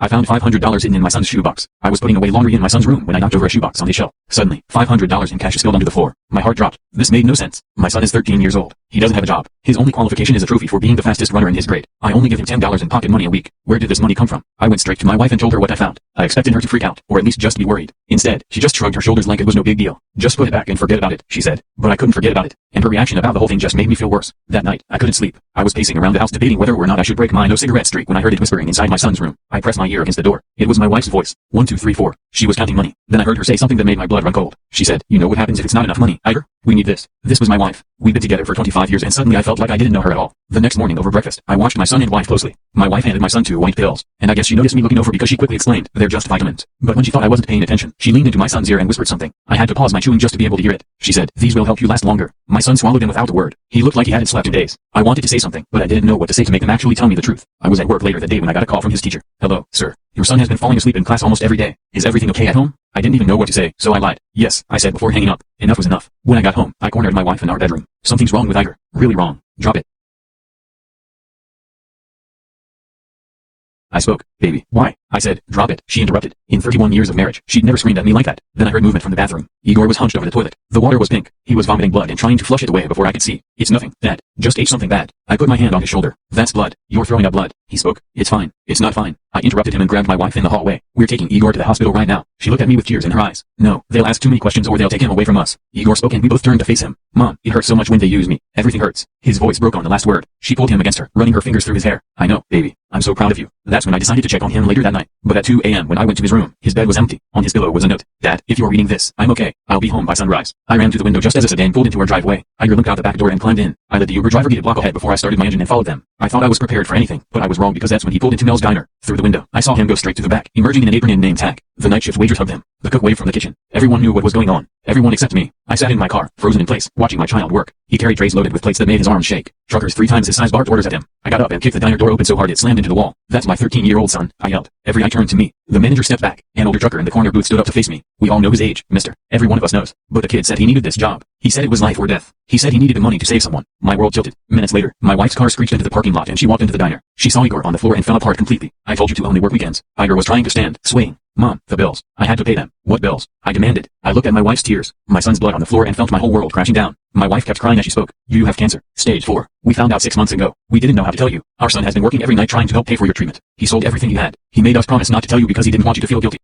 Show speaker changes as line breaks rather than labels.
I found $500 hidden in my son's shoebox. I was putting away laundry in my son's room when I knocked over a shoebox on his shelf. Suddenly, $500 in cash spilled onto the floor. My heart dropped. This made no sense. My son is 13 years old. He doesn't have a job. His only qualification is a trophy for being the fastest runner in his grade. I only give him $10 in pocket money a week. Where did this money come from? I went straight to my wife and told her what I found. I expected her to freak out, or at least just be worried. Instead, she just shrugged her shoulders like it was no big deal. Just put it back and forget about it, she said. But I couldn't forget about it. And her reaction about the whole thing just made me feel worse. That night, I couldn't sleep. I was pacing around the house debating whether or not I should break my no cigarette streak when I heard it whispering inside my son's room. I pressed my ear against the door. It was my wife's voice. 1, 2, 3, 4. She was counting money. Then I heard her say something that made my blood run cold. She said, "You know what happens if it's not enough money, Iger? We need this." This was my wife. We'd been together for 25 years and suddenly I felt like I didn't know her at all. The next morning over breakfast, I watched my son and wife closely. My wife handed my son 2 white pills, and I guess she noticed me looking over because she quickly explained, "They're just vitamins." But when she thought I wasn't paying attention, she leaned into my son's ear and whispered something. I had to pause my chewing just to be able to hear it. She said, "These will help you last longer." My son swallowed them without a word. He looked like he hadn't slept in days. I wanted to say something, but I didn't know what to say to make him actually tell me the truth. I was at work later that day when I got a call from his teacher. "Hello, sir. Your son has been falling asleep in class almost every day. Is everything okay at home?" I didn't even know what to say, so I lied. "Yes," I said before hanging up. Enough was enough. When I got home, I cornered my wife in our bedroom. "Something's wrong with Iger. Really wrong. Drop it." I spoke. "Baby, why?" I said. "Drop it," she interrupted. In 31 years of marriage, she'd never screamed at me like that. Then I heard movement from the bathroom. Igor was hunched over the toilet. The water was pink. He was vomiting blood and trying to flush it away before I could see. "It's nothing, Dad. Just ate something bad." I put my hand on his shoulder. "That's blood. You're throwing up blood." He spoke. "It's fine." "It's not fine." I interrupted him and grabbed my wife in the hallway. "We're taking Igor to the hospital right now." She looked at me with tears in her eyes. "No, they'll ask too many questions or they'll take him away from us." Igor spoke and we both turned to face him. "Mom, it hurts so much when they use me. Everything hurts." His voice broke on the last word. She pulled him against her, running her fingers through his hair. "I know, baby. I'm so proud of you." That's when I decided to check on him later that night. But at 2 a.m. when I went to his room, his bed was empty. On his pillow was a note. "Dad, if you're reading this, I'm okay. I'll be home by sunrise." I ran to the window just as a sedan pulled into our driveway. Iger looked out the back door and climbed in. I let the Uber driver get a block ahead before I started my engine and followed them. I thought I was prepared for anything, but I was wrong because that's when he pulled into Mel's diner. Through the window, I saw him go straight to the back, emerging in an apron and name tag. The night shift waitress hugged him. The cook waved from the kitchen. Everyone knew what was going on. Everyone except me. I sat in my car, frozen in place, watching my child work. He carried trays loaded with plates that made his arms shake. Truckers 3 times his size barked orders at him. I got up and kicked the diner door open so hard it slammed into the wall. "That's my 13-year-old son," I yelled. Every eye turned to me. The manager stepped back. An older trucker in the corner booth stood up to face me. "We all know his age, mister. Every one of us knows. But the kid said he needed this job. He said it was life or death. He said he needed the money to save someone." My world tilted. Minutes later, my wife's car screeched into the parking lot and she walked into the diner. She saw Igor on the floor and fell apart completely. "I told you to only work weekends." Iger was trying to stand, swaying. "Mom, the bills. I had to pay them." "What bills?" I demanded. I looked at my wife's tears, my son's blood on the floor and felt my whole world crashing down. My wife kept crying as she spoke. "You have cancer. Stage 4. We found out 6 months ago. We didn't know how to tell you. Our son has been working every night trying to help pay for your treatment. He sold everything he had. He made us promise not to tell you because he didn't want you to feel guilty."